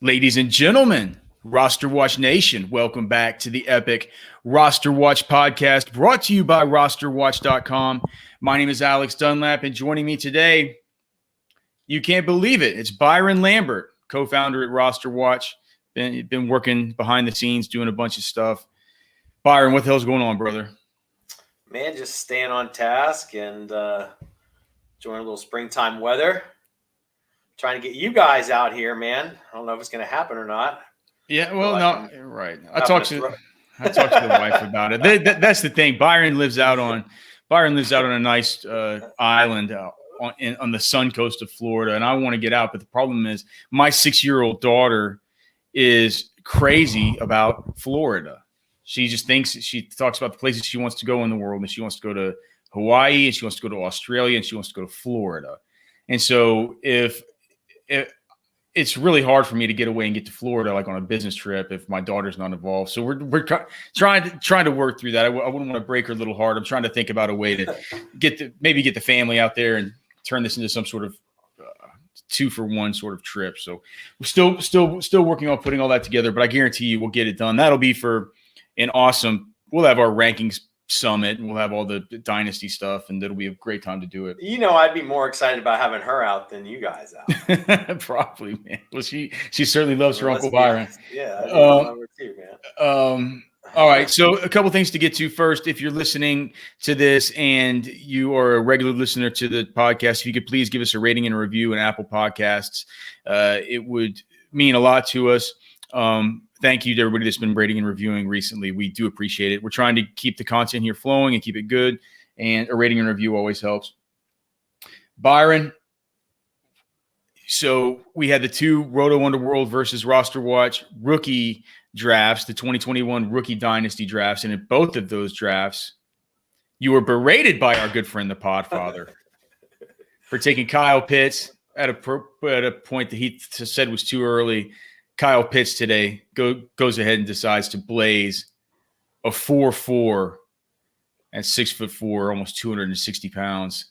Ladies and gentlemen, RosterWatch Nation, welcome back to the epic RosterWatch Podcast, brought to you by RosterWatch.com. My name is Alex Dunlap, and joining me today, you can't believe it, it's Byron Lambert, co-founder at RosterWatch. Been working behind the scenes, doing a bunch of stuff. Byron, what the hell's going on, brother? Man, just staying on task and enjoying a little springtime weather. Trying to get you guys out here, man. I don't know if it's going to happen or not. Yeah, well, no, right. I talked to the wife about it. That's the thing. Byron lives out on a nice island on the sun coast of Florida, and I want to get out. But the problem is, my 6-year-old daughter is crazy about Florida. She talks about the places she wants to go in the world, and she wants to go to Hawaii, and she wants to go to Australia, and she wants to go to Florida. And so it's really hard for me to get away and get to Florida like on a business trip if my daughter's not involved. So we're trying to work through that. I wouldn't want to break her little heart. I'm trying to think about a way to get the family out there and turn this into some sort of 2-for-1 sort of trip. So we're still working on putting all that together, but I guarantee you we'll get it done. That'll be for an awesome. We'll have our rankings summit, and we'll have all the dynasty stuff, and it'll be a great time to do it. You know, I'd be more excited about having her out than you guys out. Probably, man. Well, she certainly loves her Uncle Byron. Yeah, I love her too, man. All right, so a couple things to get to. First, if you're listening to this and you are a regular listener to the podcast, if you could please give us a rating and a review in Apple Podcasts, it would mean a lot to us. Thank you to everybody that's been rating and reviewing recently. We do appreciate it. We're trying to keep the content here flowing and keep it good, and a rating and review always helps. Byron, so we had the 2 Roto Underworld versus RosterWatch rookie drafts, the 2021 rookie dynasty drafts, and in both of those drafts, you were berated by our good friend, the Podfather, for taking Kyle Pitts at a point that he said was too early. Kyle Pitts today goes ahead and decides to blaze a 4.4 at 6'4", almost 260 pounds.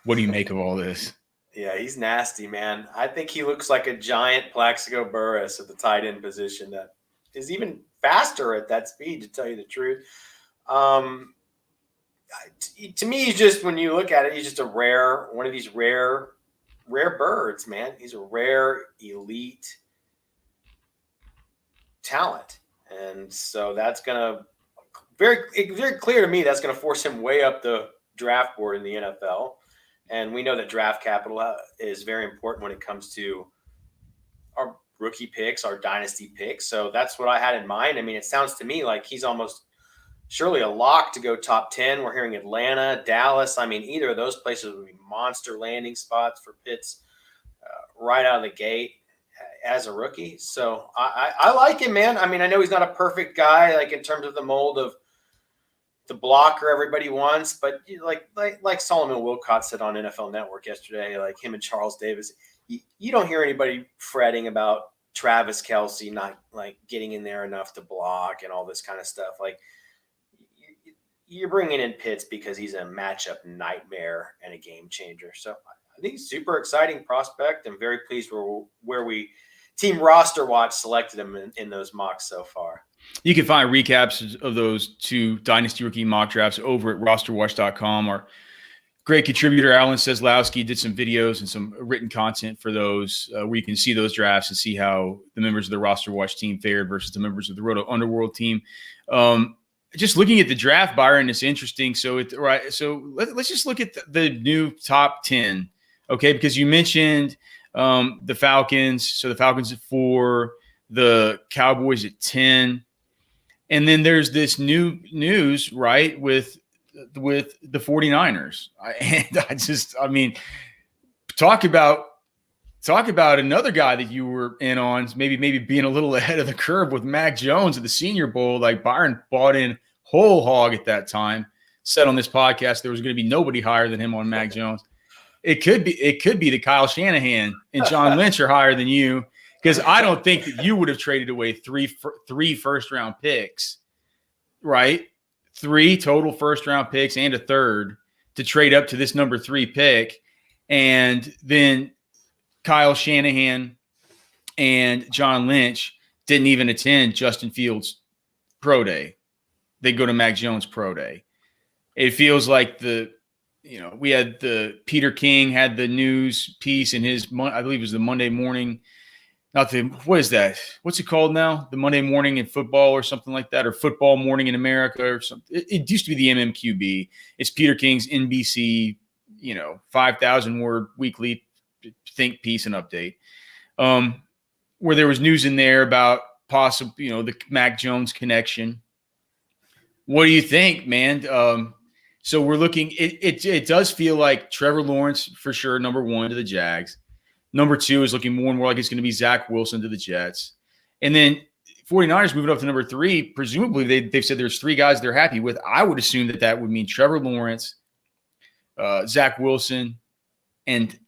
What do you make of all this? Yeah, he's nasty, man. I think he looks like a giant Plaxico Burress at the tight end position that is even faster at that speed, to tell you the truth. To me, he's just, when you look at it, he's just one of these rare birds, man. He's a rare elite talent, and so that's gonna very clear to me that's gonna force him way up the draft board in the NFL. And we know that draft capital is very important when it comes to our rookie picks, our dynasty picks. So that's what I had in mind. I mean, it sounds to me like he's almost surely a lock to go top 10. We're hearing Atlanta, Dallas. I mean, either of those places would be monster landing spots for Pitts right out of the gate as a rookie. So I like him, man. I mean, I know he's not a perfect guy, like in terms of the mold of the blocker everybody wants, but like Solomon Wilcott said on NFL Network yesterday, like him and Charles Davis, you don't hear anybody fretting about Travis Kelce not like getting in there enough to block and all this kind of stuff. Like you're bringing in Pitts because he's a matchup nightmare and a game changer. So I think he's super exciting prospect. I'm very pleased where we Team RosterWatch selected him in those mocks so far. You can find recaps of those 2 dynasty rookie mock drafts over at rosterwatch.com. Our great contributor, Alan Seslowski, did some videos and some written content for those where you can see those drafts and see how the members of the RosterWatch team fared versus the members of the Roto Underworld team. Just looking at the draft, Byron, it's interesting. So let's just look at the new top 10, okay? Because you mentioned the Falcons. So the Falcons at 4, the Cowboys at 10. And then there's this new news, right, with the 49ers. Talk about another guy that you were in on, maybe being a little ahead of the curve with Mac Jones at the Senior Bowl. Like Byron bought in whole hog at that time. Said on this podcast there was going to be nobody higher than him on Mac Jones. It could be that Kyle Shanahan and John Lynch are higher than you, because I don't think that you would have traded away three first-round picks, right? 3 total first-round picks and a third to trade up to this number 3 pick. And then Kyle Shanahan and John Lynch didn't even attend Justin Fields' pro day. They go to Mac Jones' pro day. It feels like we had Peter King had the news piece in his, I believe it was the Monday morning. What is that? What's it called now? The Monday morning in football or something like that, or Football Morning in America or something. It used to be the MMQB. It's Peter King's NBC, 5,000 word weekly think piece and update, where there was news in there about possible, the Mac Jones connection. What do you think, man? So we're looking. It does feel like Trevor Lawrence for sure, number one to the Jags. Number two is looking more and more like it's going to be Zach Wilson to the Jets. And then 49ers moving up to number three. Presumably, they've said there's three guys they're happy with. I would assume that would mean Trevor Lawrence, Zach Wilson, and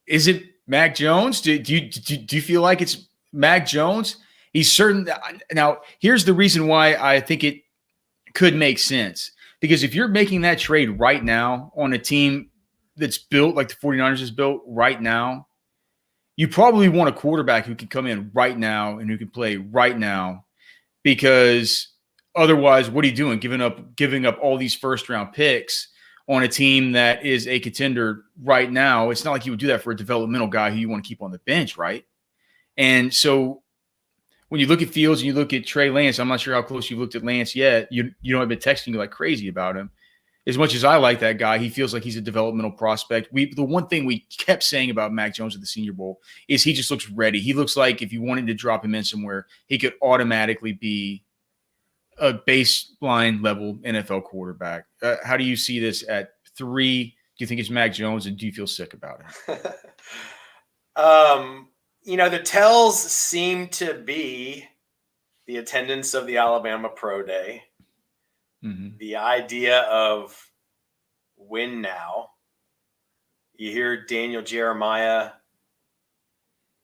is it Mac Jones? Do you feel like it's Mac Jones? He's certain. Now, here's the reason why I think it could make sense. Because if you're making that trade right now on a team that's built like the 49ers is built right now, you probably want a quarterback who can come in right now and who can play right now, because otherwise, what are you doing? Giving up all these first round picks on a team that is a contender right now. It's not like you would do that for a developmental guy who you want to keep on the bench, right? And so when you look at Fields and you look at Trey Lance, I'm not sure how close you've looked at Lance yet. You know, I've been texting you like crazy about him. As much as I like that guy, he feels like he's a developmental prospect. The one thing we kept saying about Mac Jones at the Senior Bowl is he just looks ready. He looks like if you wanted to drop him in somewhere, he could automatically be a baseline level NFL quarterback. How do you see this at 3? Do you think it's Mac Jones, and do you feel sick about it? The tells seem to be the attendance of the Alabama Pro Day. Mm-hmm. The idea of win now. You hear Daniel Jeremiah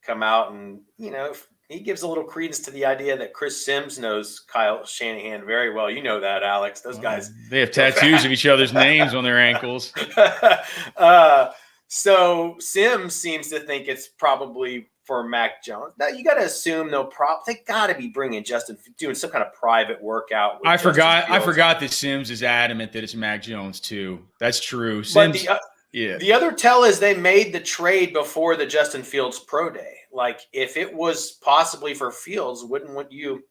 come out and, he gives a little credence to the idea that Chris Sims knows Kyle Shanahan very well. You know that, Alex. Those guys. They have tattoos of each other's names on their ankles. So Sims seems to think it's probably for Mac Jones. Now you got to assume they got to be bringing doing some kind of private workout. I forgot that Sims is adamant that it's Mac Jones too. That's true. Sims, the other tell is they made the trade before the Justin Fields Pro Day. Like if it was possibly for Fields, wouldn't you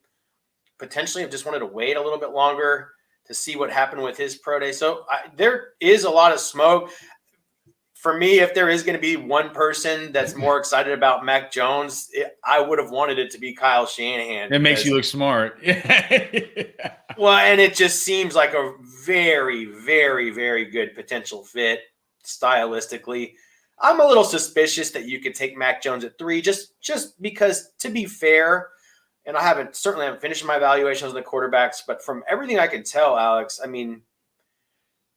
potentially have just wanted to wait a little bit longer to see what happened with his Pro Day? So there is a lot of smoke. For me, if there is going to be one person that's more excited about Mac Jones, I would have wanted it to be Kyle Shanahan. It makes you look smart. Well, and it just seems like a very, very, very good potential fit stylistically. I'm a little suspicious that you could take Mac Jones at 3, just because, to be fair, and I certainly haven't finished my evaluations on the quarterbacks, but from everything I can tell, Alex, I mean,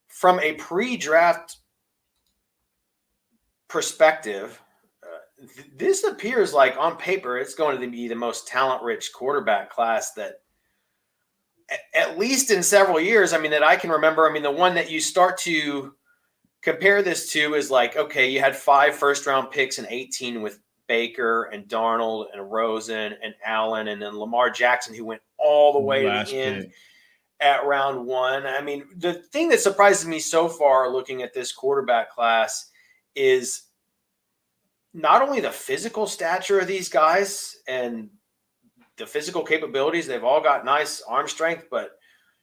from a pre-draft perspective, this appears like on paper it's going to be the most talent-rich quarterback class that, at least in several years, that I can remember. The one that you start to compare this to is like, okay, you had 5 first-round picks in 2018 with Baker and Darnold and Rosen and Allen, and then Lamar Jackson, who went all the way to the end at round 1. The thing that surprises me so far looking at this quarterback class is not only the physical stature of these guys and the physical capabilities. They've all got nice arm strength, but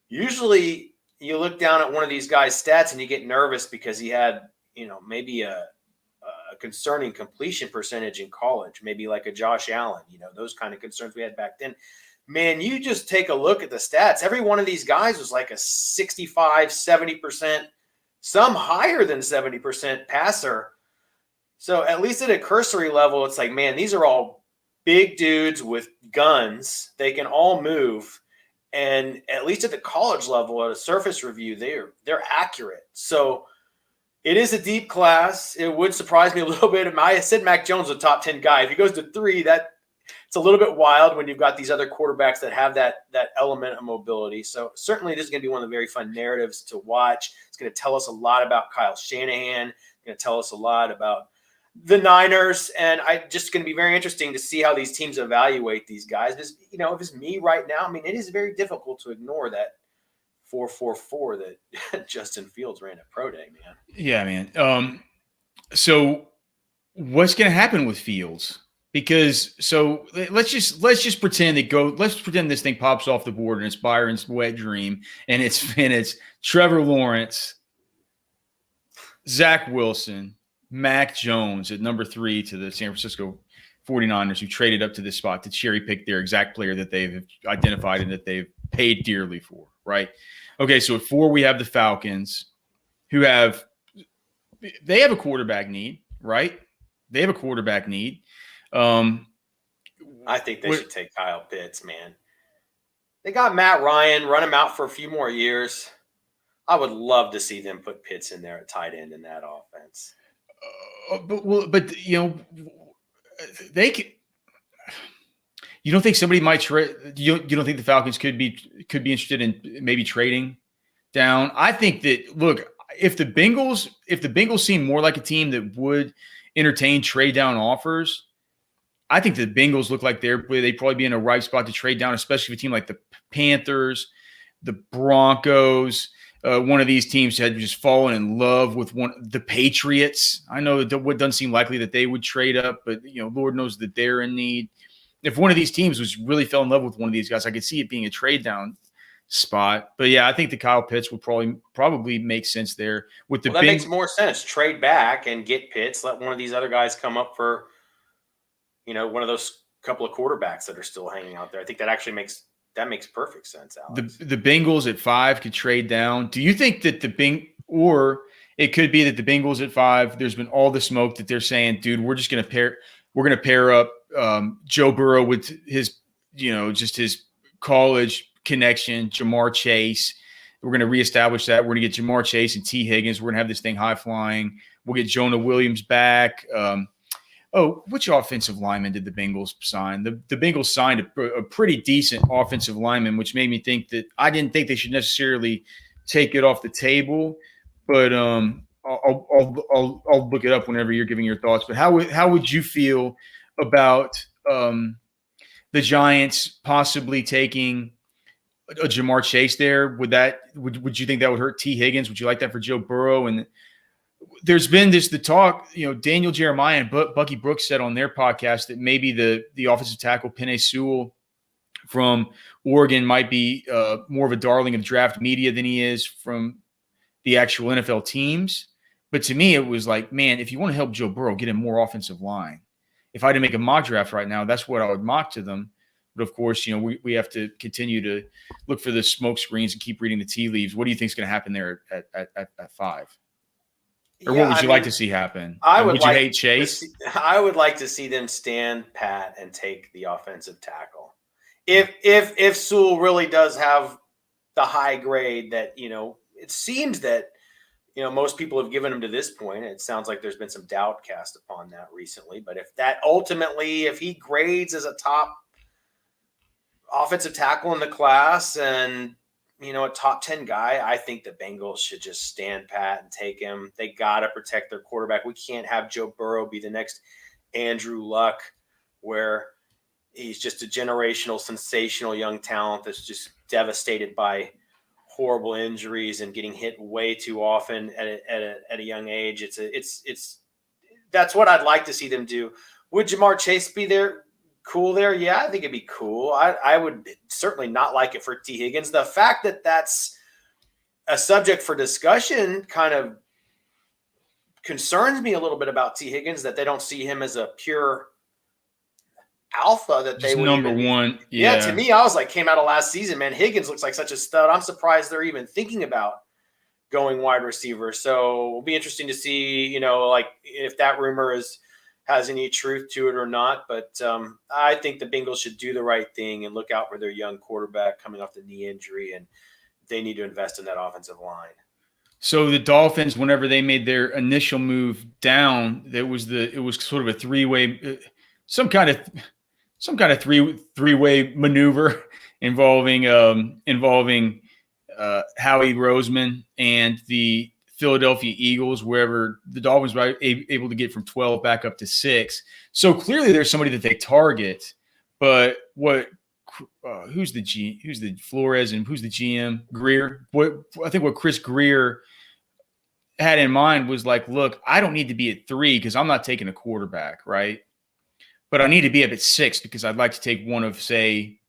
usually you look down at one of these guys' stats and you get nervous because he had, maybe a concerning completion percentage in college, maybe like a Josh Allen, those kind of concerns we had back then. Man, you just take a look at the stats. Every one of these guys was like a 65, 70%, some higher than 70% passer. So at least at a cursory level, it's like, man, these are all big dudes with guns. They can all move. And at least at the college level, at a surface review, they're accurate. So it is a deep class. It would surprise me a little bit. I said Mac Jones was a top 10 guy. If he goes to 3, it's a little bit wild when you've got these other quarterbacks that have that element of mobility. So certainly this is going to be one of the very fun narratives to watch. It's going to tell us a lot about Kyle Shanahan. It's going to tell us a lot about the Niners, and I just going to be very interesting to see how these teams evaluate these guys. Because, if it's me right now, it is very difficult to ignore that 4.44 that Justin Fields ran at Pro Day, man. Yeah, man. So what's going to happen with Fields? Because let's just pretend let's pretend this thing pops off the board and it's Byron's wet dream, and it's Trevor Lawrence, Zach Wilson, Mac Jones at number 3 to the San Francisco 49ers, who traded up to this spot to cherry pick their exact player that they've identified and that they've paid dearly for, right? Okay, so at 4 we have the Falcons, who have a quarterback need, right? They have a quarterback need. I think they should take Kyle Pitts, man. They got Matt Ryan, run him out for a few more years. I would love to see them put Pitts in there at tight end in that offense. But they could. You don't think somebody might trade? You don't think the Falcons could be interested in maybe trading down? I think that, look, if the Bengals seem more like a team that would entertain trade down offers, I think the Bengals look like they'd probably be in a right spot to trade down, especially for a team like the Panthers, the Broncos. One of these teams had just fallen in love with the Patriots. I know it doesn't seem likely that they would trade up, but Lord knows that they're in need. If one of these teams really fell in love with one of these guys, I could see it being a trade down spot. But yeah, I think the Kyle Pitts would probably make sense there. That makes more sense. Trade back and get Pitts. Let one of these other guys come up for, one of those couple of quarterbacks that are still hanging out there. I think that actually makes perfect sense, Alex. The Bengals at 5 could trade down. Do you think that or it could be that the Bengals at 5, there's been all the smoke that they're saying, dude, we're going to pair up Joe Burrow with his, just his college connection, Jamar Chase. We're going to reestablish that. We're going to get Jamar Chase and T. Higgins. We're going to have this thing high flying. We'll get Jonah Williams back. Which offensive lineman did the Bengals sign? The Bengals signed a pretty decent offensive lineman, which made me think that I didn't think they should necessarily take it off the table. But I'll look it up whenever you're giving your thoughts. But how would you feel about the Giants possibly taking a Jamar Chase there? Would you think that would hurt T. Higgins? Would you like that for Joe Burrow? And there's been the talk, Daniel Jeremiah and Bucky Brooks said on their podcast that maybe the offensive tackle Penei Sewell from Oregon might be more of a darling of draft media than he is from the actual NFL teams. But to me, it was like, man, if you want to help Joe Burrow, get him more offensive line. If I had to make a mock draft right now, that's what I would mock to them. But of course, we have to continue to look for the smoke screens and keep reading the tea leaves. What do you think is going to happen there at 5? Or what would you like to see happen? Would you hate Chase? I would like to see them stand pat and take the offensive tackle. If Sewell really does have the high grade that, it seems that, most people have given him to this point. It sounds like there's been some doubt cast upon that recently. But if he grades as a top offensive tackle in the class and, a top 10 guy, I think the Bengals should just stand pat and take him. They got to protect their quarterback. We can't have Joe Burrow be the next Andrew Luck, where he's just a generational, sensational young talent that's just devastated by horrible injuries and getting hit way too often at a young age. That's what I'd like to see them do. Would Jamar Chase be there? Cool there? Yeah, I think it'd be cool. I would certainly not like it for T. Higgins. The fact that that's a subject for discussion kind of concerns me a little bit about T. Higgins, that they don't see him as a pure alpha that they would number one. Yeah, to me, I was like, came out of last season, man, Higgins looks like such a stud. I'm surprised they're even thinking about going wide receiver. So it'll be interesting to see, if that rumor has any truth to it or not. But I think the Bengals should do the right thing and look out for their young quarterback coming off the knee injury, and they need to invest in that offensive line. So the Dolphins, whenever they made their initial move down, it was sort of a three-way, some kind of three-way maneuver involving Howie Roseman and the Philadelphia Eagles, wherever the Dolphins were able to get from 12 back up to 6. So clearly there's somebody that they target. But who's the Flores and who's the GM? Greer. I think what Chris Greer had in mind was like, look, I don't need to be at 3 because I'm not taking a quarterback, right? But I need to be up at 6 because I'd like to take one of, say,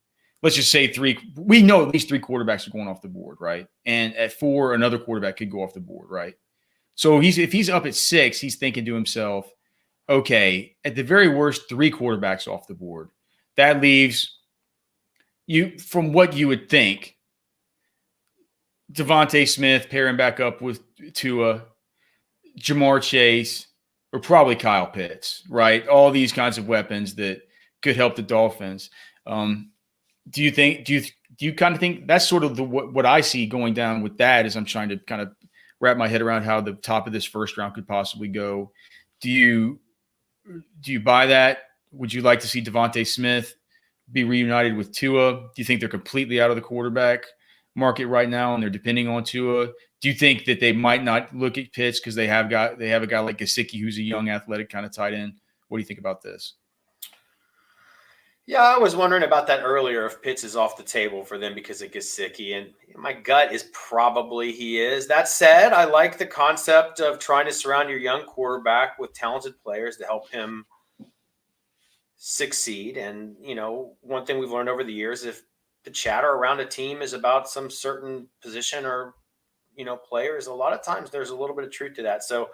let's just say 3. We know at least 3 quarterbacks are going off the board, right? And at 4, another quarterback could go off the board, right? So if he's up at 6, he's thinking to himself, okay, at the very worst, 3 quarterbacks off the board. That leaves you, from what you would think, Devontae Smith pairing back up with Tua, Jamar Chase, or probably Kyle Pitts, right? All these kinds of weapons that could help the Dolphins. Do you kind of think that's sort of what I see going down with that as I'm trying to kind of wrap my head around how the top of this first round could possibly go? Do you buy that? Would you like to see Devontae Smith be reunited with Tua? Do you think they're completely out of the quarterback market right now and they're depending on Tua? Do you think that they might not look at Pitts because they have a guy like Gesicki who's a young athletic kind of tight end? What do you think about this? Yeah, I was wondering about that earlier, if Pitts is off the table for them because of Gesicki, and my gut is probably he is. That said, I like the concept of trying to surround your young quarterback with talented players to help him succeed. And, one thing we've learned over the years, if the chatter around a team is about some certain position or, players, a lot of times there's a little bit of truth to that. So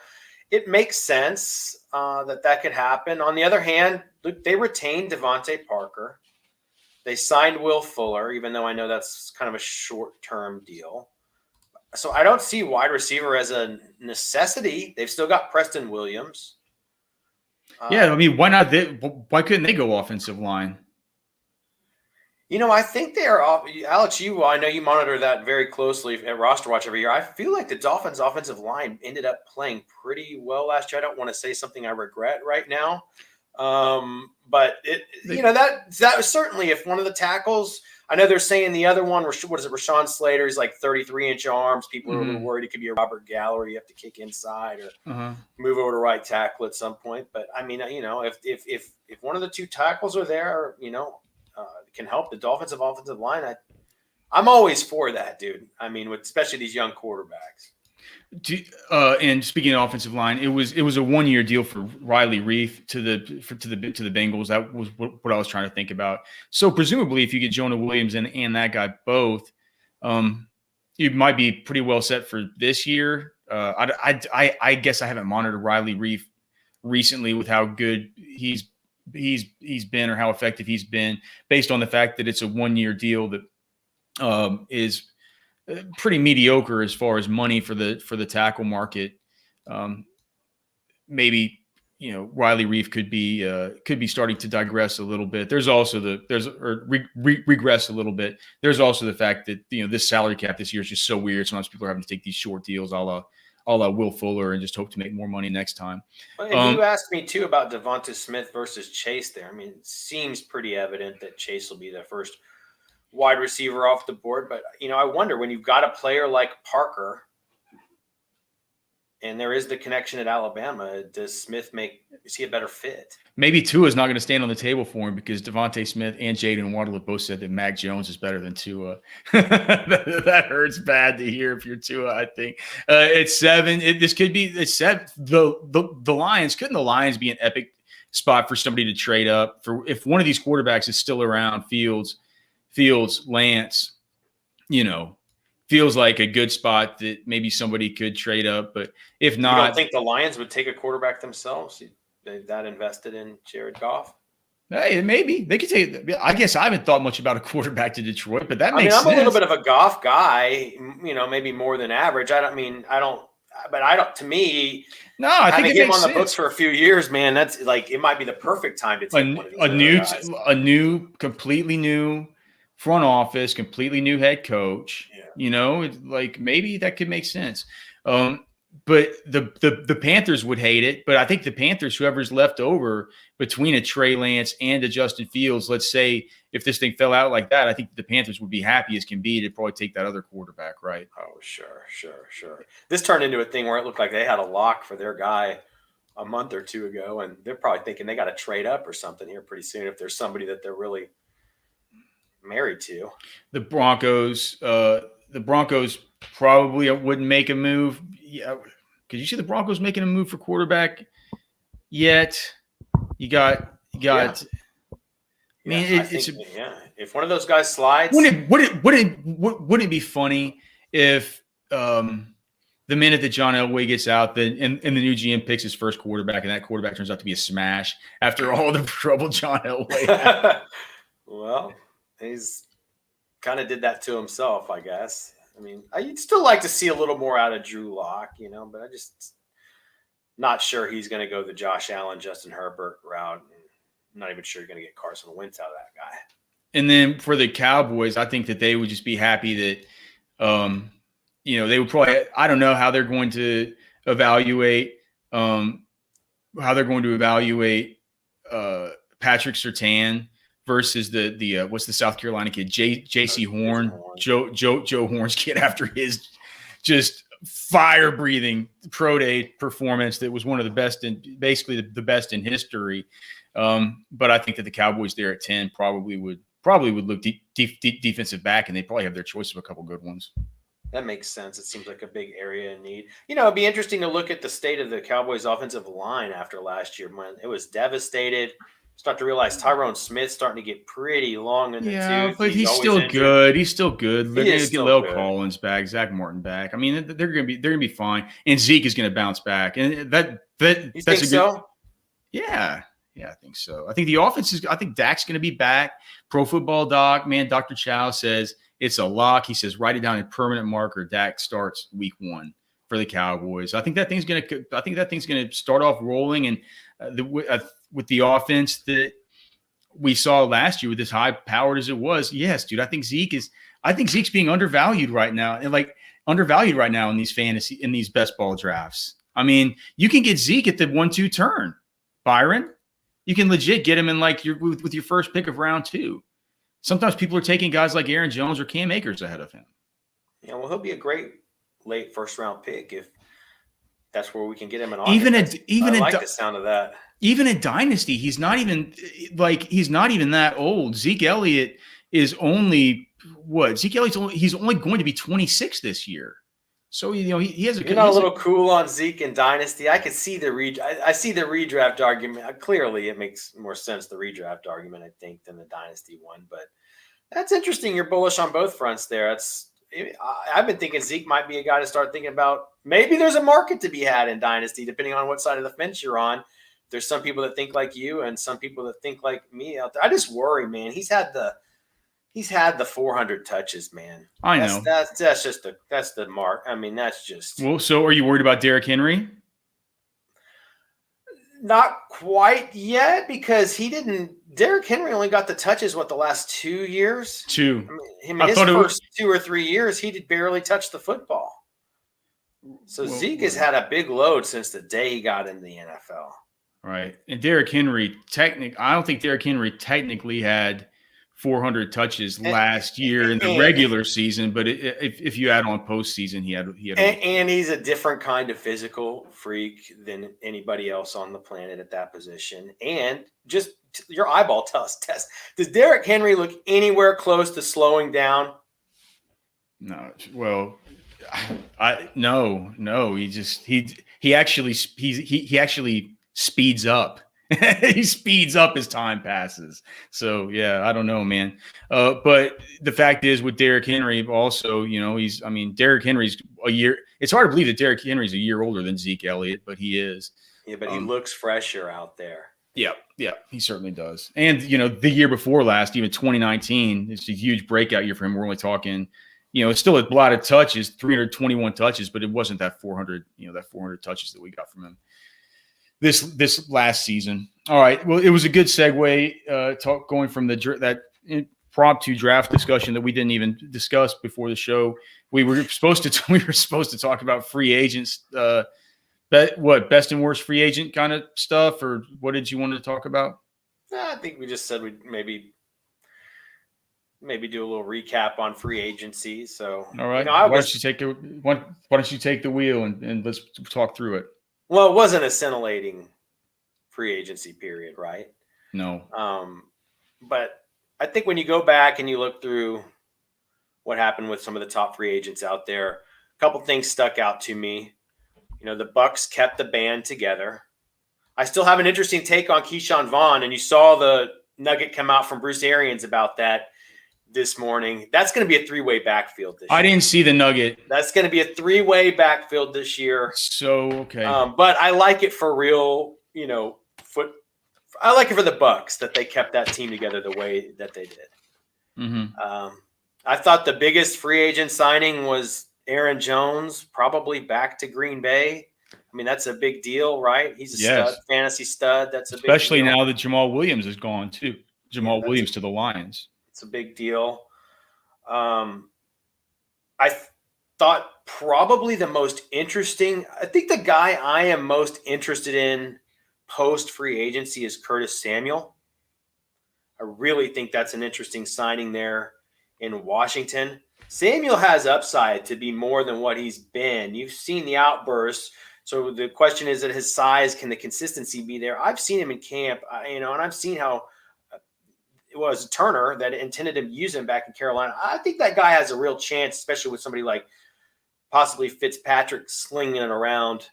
it makes sense that could happen. On the other hand, they retained Devontae Parker. They signed Will Fuller, even though I know that's kind of a short-term deal. So I don't see wide receiver as a necessity. They've still got Preston Williams. Yeah, I mean, why not? Why couldn't they go offensive line? I think they are off. Alex, I know you monitor that very closely at RosterWatch every year. I feel like the Dolphins' offensive line ended up playing pretty well last year. I don't want to say something I regret right now, but that was certainly, if one of the tackles. I know they're saying the other one, what is it? Rashawn Slater is like 33-inch arms. People are a little worried it could be a Robert Gallery. You have to kick inside or move over to right tackle at some point. But I mean, if one of the 2 tackles are there, can help the Dolphins' offensive line, I'm always for that, dude. I mean, especially these young quarterbacks. And speaking of offensive line, it was a 1-year deal for Riley Reif to the Bengals. That was what I was trying to think about. So presumably, if you get Jonah Williams and that guy both, you might be pretty well set for this year. I guess I haven't monitored Riley Reif recently with how good he's been or how effective he's been, based on the fact that it's a 1-year deal that is pretty mediocre as far as money for the tackle market. Maybe Riley Reif could be starting to digress a little bit. There's also regress a little bit. There's also the fact that this salary cap this year is just so weird. Sometimes people are having to take these short deals, a la Will Fuller, and just hope to make more money next time. And you asked me too about Devonta Smith versus Chase there. I mean, it seems pretty evident that Chase will be the first wide receiver off the board. But, I wonder, when you've got a player like Parker and there is the connection at Alabama, is he a better fit? Maybe Tua is not going to stand on the table for him because Devontae Smith and Jaden Waddle have both said that Mac Jones is better than Tua. That hurts bad to hear if you're Tua, I think. It's 7. It's 7. The Lions, couldn't the Lions be an epic spot for somebody to trade up for if one of these quarterbacks is still around? Fields, Lance, feels like a good spot that maybe somebody could trade up. But if not, you don't think the Lions would take a quarterback themselves? They that invested in Jared Goff? Hey, maybe they could take. I guess I haven't thought much about a quarterback to Detroit, but that makes sense. I'm a little bit of a Goff guy, maybe more than average. To me, no, I think having him on the books for a few years, man, that's like, it might be the perfect time to take one of these a completely new front office, completely new head coach. Yeah. Like maybe that could make sense. But the Panthers would hate it. But I think the Panthers, whoever's left over between a Trey Lance and a Justin Fields, let's say if this thing fell out like that, I think the Panthers would be happy as can be to probably take that other quarterback, right? Oh, sure. This turned into a thing where it looked like they had a lock for their guy a month or two ago, and they're probably thinking they got to trade up or something here pretty soon if there's somebody that they're really married to. The Broncos probably wouldn't make a move. Yeah, could you see the Broncos making a move for quarterback yet? You got. Yeah. I mean, If one of those guys slides, wouldn't it be funny if the minute that John Elway gets out, and the new GM picks his first quarterback, and that quarterback turns out to be a smash after all the trouble John Elway had? Well, he's kind of did that to himself, I guess. I mean, I'd still like to see a little more out of Drew Lock, but I just not sure he's going to go the Josh Allen, Justin Herbert route. I'm not even sure you're going to get Carson Wentz out of that guy. And then for the Cowboys, I think that they would just be happy that, they would probably, I don't know how they're going to evaluate, Patrick Surtain versus the what's the South Carolina kid, J.C. Horn, Joe Horn's kid, after his just fire-breathing pro day performance that was one of the best basically the best in history. But I think that the Cowboys there at 10 probably would look defensive back, and they probably have their choice of a couple good ones. That makes sense. It seems like a big area in need. It'd be interesting to look at the state of the Cowboys' offensive line after last year, when it was devastated. Start to realize Tyrone Smith's starting to get pretty long in the tooth. But he's still good. He's still good. They're going to get Lil Collins back, Zach Martin back. I mean, they're going to be fine. And Zeke is going to bounce back. And that's a good. So? Yeah, I think so. I think the offense I think Dak's going to be back. Pro Football Doc, man, Dr. Chow says it's a lock. He says write it down in permanent marker. Dak starts week 1 for the Cowboys. I think that thing's going to start off rolling, and with the offense that we saw last year, with as high powered as it was. Yes, dude, I think Zeke's being undervalued right now, and in these best ball drafts. I mean, you can get Zeke at the 1-2 turn, Byron. You can legit get him in with your first pick of round 2. Sometimes people are taking guys like Aaron Jones or Cam Akers ahead of him. Yeah, well, he'll be a great late first round pick if that's where we can get him in August. I like the sound of that. Even in Dynasty, he's not even that old. Zeke Elliott is only what? He's only going to be 26 this year. So he has a. You're not a little cool on Zeke in Dynasty. I could see I see the redraft argument. Clearly, it makes more sense, the redraft argument, I think, than the Dynasty one. But that's interesting. You're bullish on both fronts there. I've been thinking Zeke might be a guy to start thinking about. Maybe there's a market to be had in Dynasty, depending on what side of the fence you're on. There's some people that think like you and some people that think like me out there. I just worry, man. He's had the 400 touches, man. I know. That's the mark. I mean, that's just. Well, so are you worried about Derrick Henry? Not quite yet, because Derrick Henry only got the touches, the last 2 years? 2. I mean his first 2 or 3 years, he did barely touch the football. So Zeke has had a big load since the day he got in the NFL. Right. And Derrick Henry, I don't think Derrick Henry technically had 400 touches last year in the regular season, but if you add on postseason, he had. And he's a different kind of physical freak than anybody else on the planet at that position. And just your eyeball test. Does Derrick Henry look anywhere close to slowing down? No. Well, no. He actually speeds up. He speeds up as time passes. So, yeah, I don't know, man. But the fact is, with Derrick Henry also, Derrick Henry's a year. It's hard to believe that Derrick Henry's a year older than Zeke Elliott, but he is. Yeah, but he looks fresher out there. Yeah, he certainly does. And, the year before last, even 2019, it's a huge breakout year for him. We're only talking, it's still a lot of touches, 321 touches, but it wasn't that 400 touches that we got from him this last season. All right. Well, it was a good segue going from impromptu draft discussion that we didn't even discuss before the show. We were supposed to talk about free agents, best and worst free agent kind of stuff, or what did you want to talk about? I think we just said we'd maybe do a little recap on free agency. So, all right, why don't you take the wheel and let's talk through it. Well, it wasn't a scintillating free agency period, right? No. But I think when you go back and you look through what happened with some of the top free agents out there, a couple things stuck out to me. You know, the Bucs kept the band together. I still have an interesting take on Keyshawn Vaughn, and you saw the nugget come out from Bruce Arians about that this morning. That's going to be a three-way backfield this year. I didn't see the nugget. That's going to be a three-way backfield this year. So, okay. But I like it for real, I like it for the Bucs that they kept that team together the way that they did. Mm-hmm. I thought the biggest free agent signing was Aaron Jones, probably back to Green Bay. I mean, that's a big deal, right? He's a stud, fantasy stud. That's a big deal. Especially now that Jamal Williams is gone too. Jamal Williams to the Lions. It's a big deal. I thought probably the most interesting, I think the guy I am most interested in post free agency is Curtis Samuel. I really think that's an interesting signing there in Washington. Samuel has upside to be more than what he's been. You've seen the outbursts. So the question is, at his size, can the consistency be there? I've seen him in camp, and I've seen how it was Turner that intended to use him back in Carolina. I think that guy has a real chance, especially with somebody like possibly Fitzpatrick slinging it around.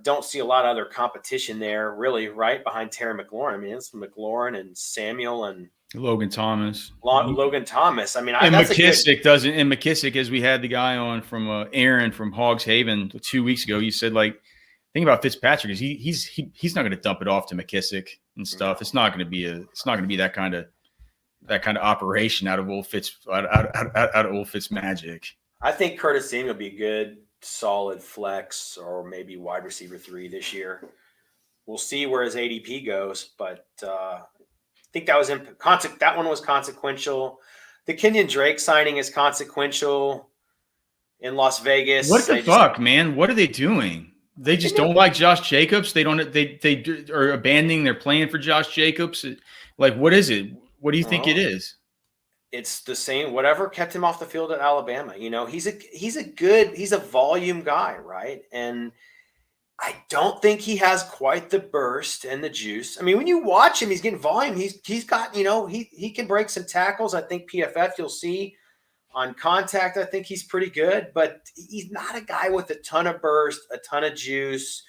Don't see a lot of other competition there, really, right behind Terry McLaurin. I mean, it's McLaurin and Samuel and Logan Thomas. Logan Thomas. I mean, and McKissick, as we had the guy on from Aaron from Hogs Haven 2 weeks ago, he said, like, thing about Fitzpatrick is he's not going to dump it off to McKissick and stuff. It's not going to be that kind of operation out of old Fitz magic. I think Curtis Samuel will be a good, solid flex or maybe wide receiver 3 this year. We'll see where his ADP goes, but I think that one was consequential. The Kenyon Drake signing is consequential in Las Vegas. What the fuck, man? What are they doing? They just don't like Josh Jacobs. They are abandoning their plan for Josh Jacobs. Like, what is it? What do you think it is? It's the same. Whatever kept him off the field at Alabama. He's a volume guy, right? And I don't think he has quite the burst and the juice. I mean, when you watch him, he's getting volume. He's got, he can break some tackles. I think PFF you'll see on contact. I think he's pretty good, but he's not a guy with a ton of burst, a ton of juice.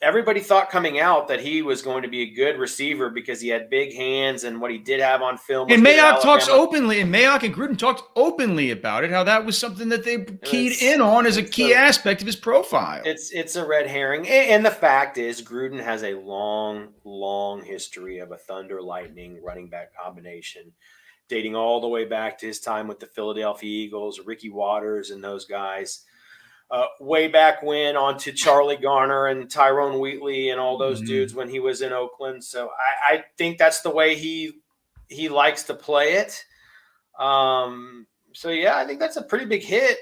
Everybody thought coming out that he was going to be a good receiver because he had big hands and what he did have on film. And Mayock talks openly, and Mayock and Gruden talked openly about it, how that was something that they keyed in on as a key aspect of his profile. It's a red herring. And the fact is Gruden has a long, long history of a thunder lightning running back combination, dating all the way back to his time with the Philadelphia Eagles, Ricky Waters and those guys. Way back when, on to Charlie Garner and Tyrone Wheatley and all those dudes when he was in Oakland. So I think that's the way he likes to play it. So yeah, I think that's a pretty big hit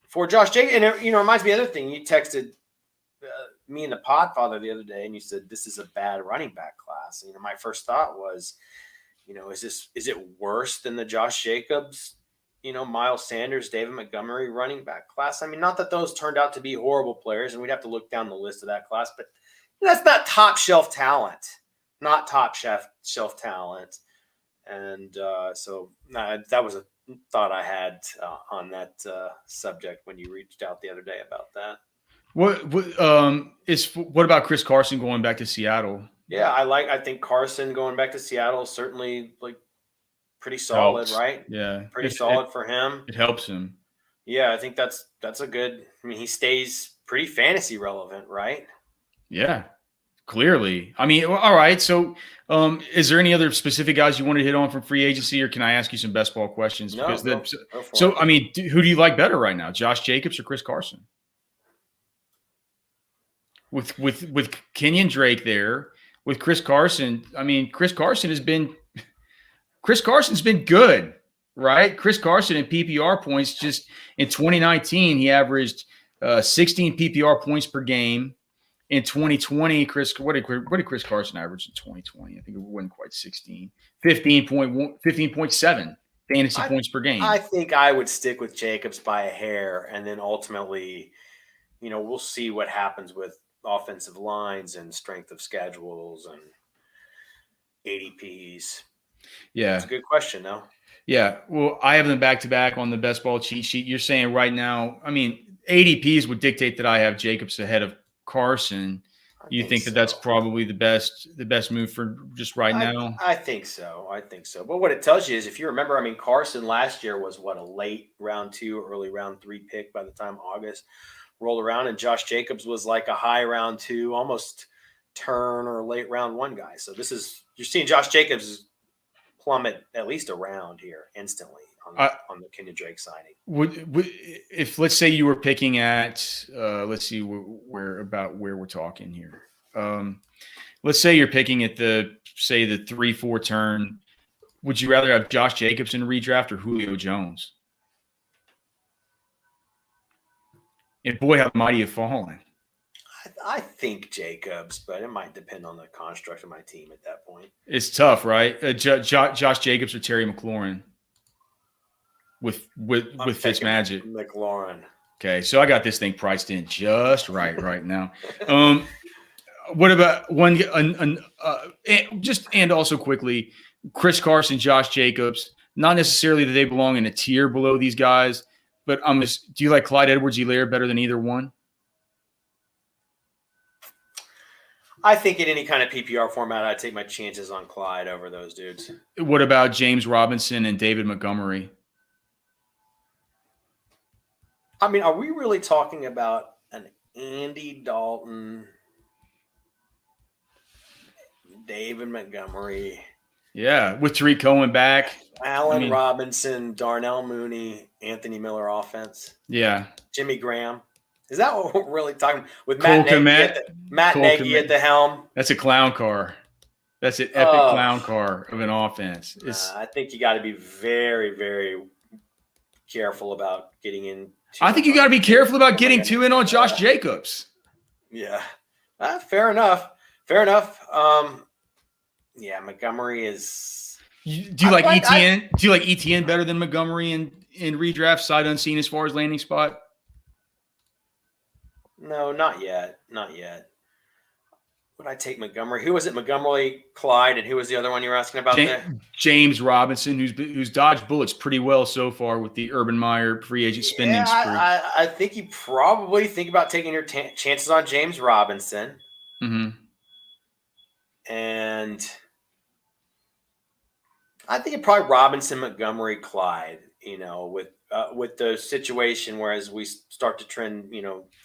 for Josh Jacobs. And it reminds me of the other thing. You texted me and the Podfather the other day, and you said this is a bad running back class. My first thought was, is it worse than the Josh Jacobs, Miles Sanders, David Montgomery running back class? I mean, not that those turned out to be horrible players, and we'd have to look down the list of that class, but that's not top shelf talent, And so that was a thought I had on that subject when you reached out the other day about that. What about Chris Carson going back to Seattle? Yeah, I think Carson going back to Seattle is certainly pretty solid, right? Yeah. Pretty solid for him. It helps him. Yeah, I think that's a good – I mean, he stays pretty fantasy relevant, right? Yeah, clearly. I mean, all right. So is there any other specific guys you want to hit on from free agency, or can I ask you some best ball questions? No, I mean, who do you like better right now, Josh Jacobs or Chris Carson? With Kenyon Drake there, with Chris Carson, I mean, Chris Carson has been – Chris Carson's been good, right? Chris Carson in PPR points, just in 2019, he averaged 16 PPR points per game. In 2020, what did Chris Carson average in 2020? I think it wasn't quite 16. 15.7 fantasy points per game. I think I would stick with Jacobs by a hair, and then ultimately, we'll see what happens with offensive lines and strength of schedules and ADPs. Yeah. That's a good question, though. Yeah. Well, I have them back-to-back on the best ball cheat sheet. You're saying right now, I mean, ADPs would dictate that I have Jacobs ahead of Carson. You think that that's probably the best move for just right now? I think so. But what it tells you is, if you remember, I mean, Carson last year was a late round 2, early round 3 pick by the time August rolled around, and Josh Jacobs was like a high round 2, almost turn or late round 1 guy. So you're seeing Josh Jacobs plummet at least a round here instantly on the Kenyon Drake signing. If let's say you were picking at let's see where we're talking here. Let's say you're picking at the 3-4 turn. Would you rather have Josh Jacobs in redraft or Julio Jones? And boy, how mighty have fallen. I think Jacobs, but it might depend on the construct of my team at that point. It's tough, right? Josh Jacobs or Terry McLaurin with Fitzmagic. McLaurin. Okay, so I got this thing priced in just right now. What about one? And also quickly, Chris Carson, Josh Jacobs. Not necessarily that they belong in a tier below these guys, but do you like Clyde Edwards-Helaire better than either one? I think in any kind of PPR format, I'd take my chances on Clyde over those dudes. What about James Robinson and David Montgomery? I mean, are we really talking about an Andy Dalton, David Montgomery? Yeah, with Tariq Cohen back. Allen Robinson, Darnell Mooney, Anthony Miller offense. Yeah. Jimmy Graham. Is that what we're really talking about? With Matt Nagy at the helm? That's a clown car. That's an epic clown car of an offense. I think you got to be very, very careful about getting in. I think you got to be careful about getting too in on Josh Jacobs. Yeah. Fair enough. Yeah, Montgomery is. Do you like ETN? Do you like ETN better than Montgomery in redraft, sight unseen as far as landing spot? No, not yet. Would I take Montgomery? Who was it? Montgomery, Clyde, and who was the other one you were asking about there? James Robinson, who's dodged bullets pretty well so far with the Urban Meyer free agent spending spree. I think you probably think about taking your chances on James Robinson. Mm-hmm. And I think it probably Robinson, Montgomery, Clyde, with the situation, whereas we start to trend,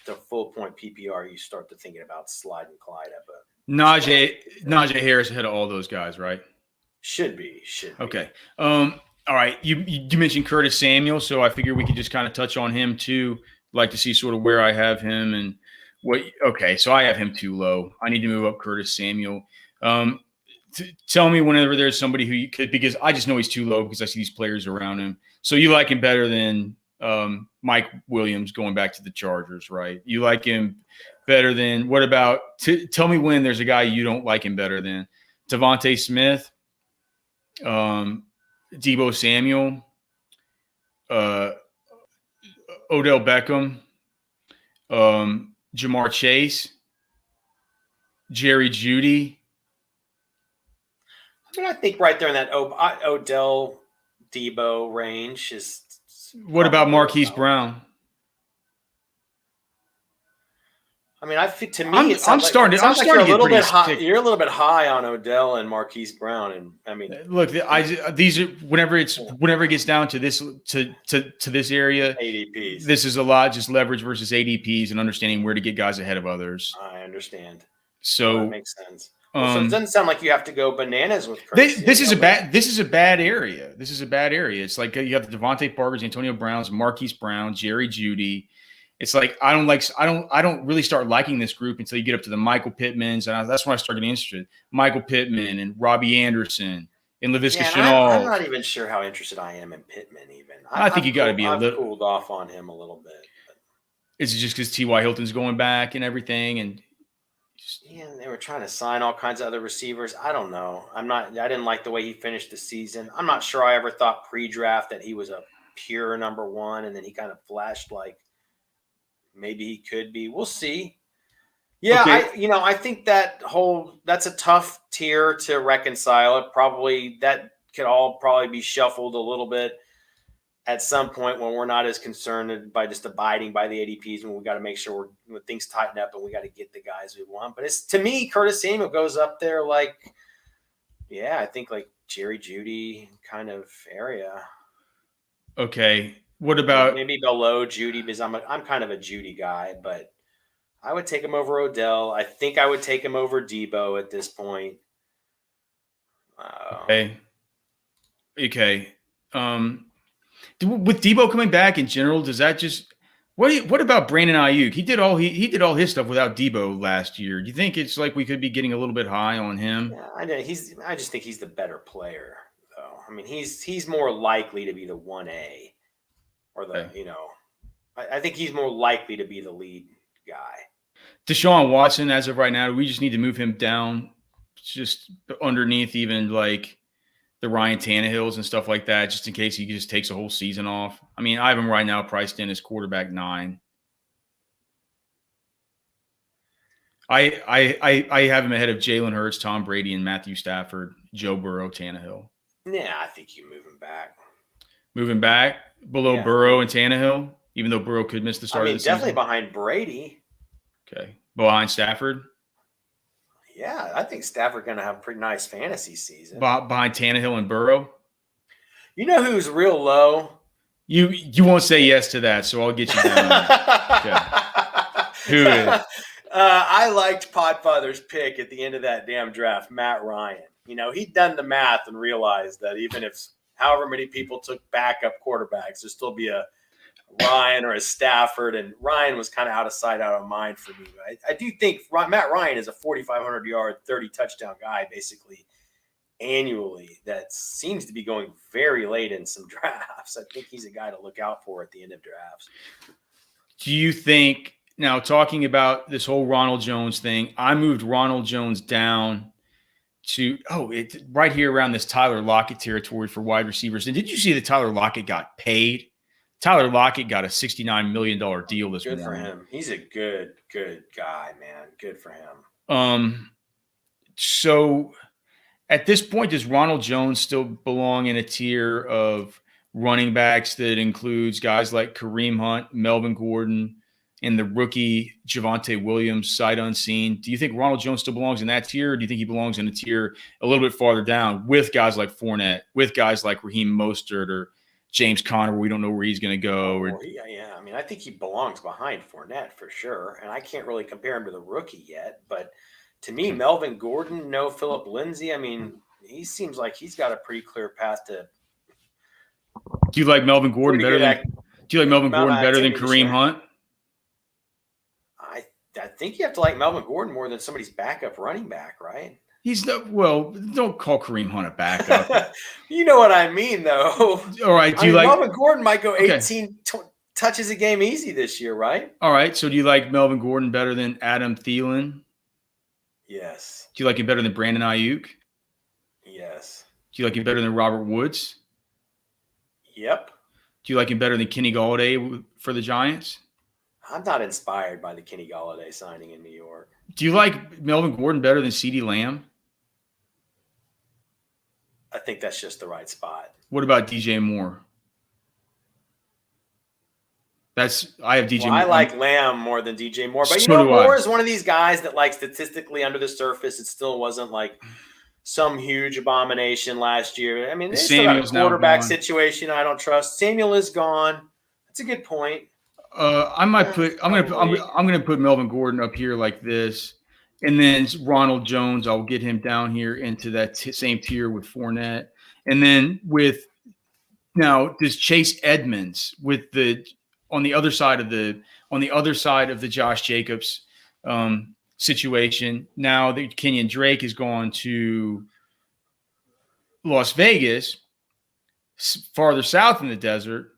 to full point PPR, you start to thinking about sliding Clyde up. Najee Harris ahead of all those guys, right? Should be. Okay. All right. You mentioned Curtis Samuel, so I figure we could just kind of touch on him too. Like to see sort of where I have him and what. Okay, so I have him too low. I need to move up Curtis Samuel. Tell me whenever there's somebody who you could, because I just know he's too low because I see these players around him. So you like him better than Mike Williams going back to the Chargers, right? You like him better than – what about tell me when there's a guy you don't like him better than. Devontae Smith, Deebo Samuel, Odell Beckham, Jamar Chase, Jerry Jeudy. I think right there in that Odell Deebo range is. What about Marquise Brown? I mean, to me, I'm starting to get you're a little bit high on Odell and Marquise Brown, and I mean, look, these are whenever it gets down to this to this area, ADPs. This is a lot just leverage versus ADPs and understanding where to get guys ahead of others. I understand. So that makes sense. So it doesn't sound like you have to go bananas with Curtis. This is a bad area. It's like you have the Devontae Parkers, Antonio Browns, Marquise Brown, Jerry Jeudy. It's like I don't really start liking this group until you get up to the Michael Pittmans, and that's when I start getting interested. Michael Pittman and Robbie Anderson And Laviska Yeah, Shenault. I'm not even sure how interested I am in Pittman. Even I think you got to be a little cooled off on him a little bit. But. Is it just because T.Y. Hilton's going back and everything, and they were trying to sign all kinds of other receivers. I don't know. I didn't like the way he finished the season. I'm not sure I ever thought pre-draft that he was a pure number one, and then he kind of flashed like maybe he could be. We'll see. Yeah, okay. I think that's a tough tier to reconcile. That could all probably be shuffled a little bit at some point when we're not as concerned by just abiding by the ADPs, when we got to make sure when things tighten up and we got to get the guys we want. But to me, Curtis Samuel goes up there I think like Jerry Jeudy kind of area. Okay. What about maybe below Jeudy, because I'm kind of a Jeudy guy, but I would take him over Odell. I think I would take him over Debo at this point. Okay. With Debo coming back in general, does that just what about Brandon Ayuk? He did all his stuff without Debo last year. Do you think it's like we could be getting a little bit high on him? Yeah, I know I just think he's the better player, though. I mean, he's more likely to be the 1A, or I think he's more likely to be the lead guy. Deshaun Watson, as of right now, we just need to move him down, just underneath even like the Ryan Tannehills and stuff like that, just in case he just takes a whole season off. I mean, I have him right now priced in as quarterback 9. I have him ahead of Jalen Hurts, Tom Brady, and Matthew Stafford, Joe Burrow, Tannehill. Yeah, I think you move him back. Moving back below Burrow and Tannehill, even though Burrow could miss the start of the season? Definitely behind Brady. Okay. Behind Stafford? Yeah, I think Stafford going to have a pretty nice fantasy season. Behind Tannehill and Burrow? You know who's real low? You won't say yes to that, so I'll get you down. Okay. Who is? I liked Podfather's pick at the end of that damn draft, Matt Ryan. He'd done the math and realized that even if however many people took backup quarterbacks, there'd still be a Ryan or a Stafford, and Ryan was kind of out of sight, out of mind for me. I do think Matt Ryan is a 4,500-yard, 30-touchdown guy basically annually that seems to be going very late in some drafts. I think he's a guy to look out for at the end of drafts. Do you think, now talking about this whole Ronald Jones thing, I moved Ronald Jones down to right here around this Tyler Lockett territory for wide receivers. And did you see that Tyler Lockett got paid? Tyler Lockett got a $69 million deal this morning. Good for him. He's a good guy, man. Good for him. So at this point, does Ronald Jones still belong in a tier of running backs that includes guys like Kareem Hunt, Melvin Gordon, and the rookie Javonte Williams, sight unseen? Do you think Ronald Jones still belongs in that tier, or do you think he belongs in a tier a little bit farther down with guys like Fournette, with guys like Raheem Mostert or James Conner, where we don't know where he's going to go? Yeah. I mean, I think he belongs behind Fournette for sure, and I can't really compare him to the rookie yet. But to me, Melvin Gordon, no Phillip Lindsay. I mean, he seems like he's got a pretty clear path to. Do you like Melvin Gordon better than Kareem Hunt? I think you have to like Melvin Gordon more than somebody's backup running back, right? Don't call Kareem Hunt a backup. You know what I mean, though. All right. Melvin Gordon might go 18 touches a game easy this year, right? All right. So do you like Melvin Gordon better than Adam Thielen? Yes. Do you like him better than Brandon Ayuk? Yes. Do you like him better than Robert Woods? Yep. Do you like him better than Kenny Golladay for the Giants? I'm not inspired by the Kenny Golladay signing in New York. Do you like Melvin Gordon better than CeeDee Lamb? I think that's just the right spot. What about DJ Moore? I have DJ Moore. I like Lamb more than DJ Moore. But Moore is one of these guys that, like, statistically under the surface, it still wasn't like some huge abomination last year. I mean, they still got a quarterback situation I don't trust. Samuel is gone. That's a good point. I'm gonna put Melvin Gordon up here like this, and then Ronald Jones, I'll get him down here into that same tier with Fournette, and then does Chase Edmunds on the other side of the Josh Jacobs situation. Now that Kenyon Drake has gone to Las Vegas, farther south in the desert,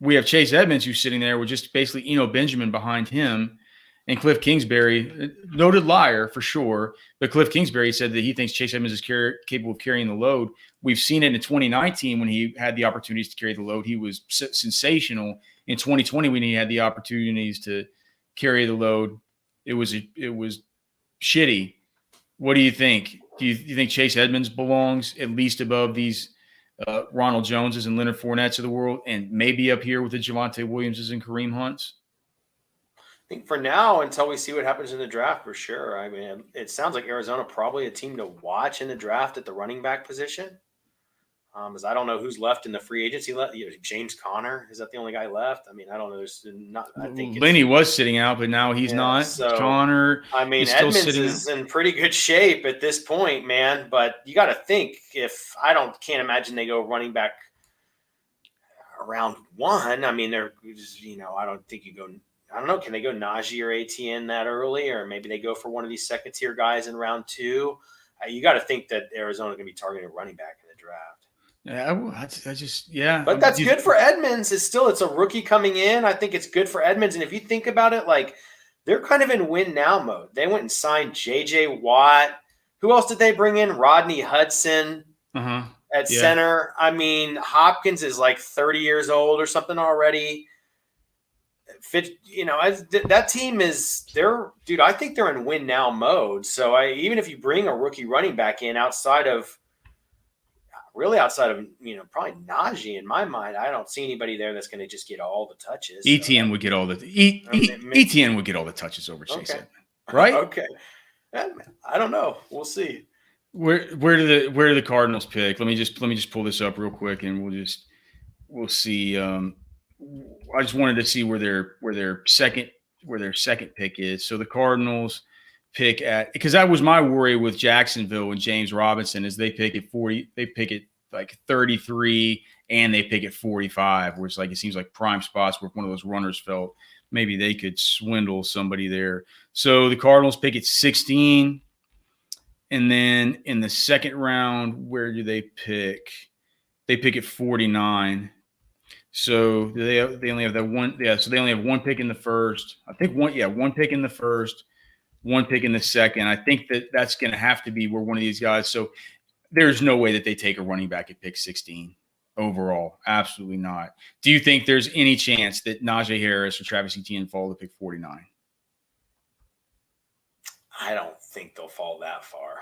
we have Chase Edmunds who's sitting there with just basically Eno Benjamin behind him, and Cliff Kingsbury, noted liar for sure, but Cliff Kingsbury said that he thinks Chase Edmunds is capable of carrying the load. We've seen it in 2019 when he had the opportunities to carry the load. He was sensational. In 2020 when he had the opportunities to carry the load, it was shitty. What do you think? Do you think Chase Edmunds belongs at least above these Ronald Joneses and Leonard Fournettes of the world, and maybe up here with the Javonte Williamses and Kareem Hunts? I think for now, until we see what happens in the draft, for sure. I mean, it sounds like Arizona probably a team to watch in the draft at the running back position. Because I don't know who's left in the free agency. James Conner, is that the only guy left? I mean, I don't know. There's not. I think Lenny was sitting out, but now he's not. So, Conner, I mean, Edmunds is in pretty good shape at this point, man. But you got to think, can't imagine they go running back around 1. I mean, they're just, I don't think you go. I don't know. Can they go Najee or ATN that early, or maybe they go for one of these second tier guys in round 2? You got to think that Arizona is going to be targeting a running back in the draft. Yeah, But that's good for Edmunds. It's a rookie coming in. I think it's good for Edmunds. And if you think about it, like, they're kind of in win now mode. They went and signed J.J. Watt. Who else did they bring in? Rodney Hudson at center. I mean, Hopkins is like 30 years old or something already. That team is – I think they're in win now mode. So even if you bring a rookie running back in outside of probably Najee, in my mind, I don't see anybody there that's going to just get all the touches. ETN would get all the ETN would get all the touches over Chase Edmonds, right? Okay, I don't know. We'll see. Where do the Cardinals pick? Let me just pull this up real quick, and we'll see. I just wanted to see where their second pick is. So the Cardinals pick at, because that was my worry with Jacksonville and James Robinson, is they pick at 40, they pick at like 33, and they pick at 45, where it's like, it seems like prime spots where one of those runners felt maybe they could swindle somebody there. So the Cardinals pick at 16, and then in the second round, where do they pick? They pick at 49. So they only have that one. Yeah, so they only have one pick in the first. I think one pick in the first, one pick in the second. I think that's going to have to be where one of these guys. So there's no way that they take a running back at pick 16 overall. Absolutely not. Do you think there's any chance that Najee Harris or Travis Etienne fall to pick 49? I don't think they'll fall that far.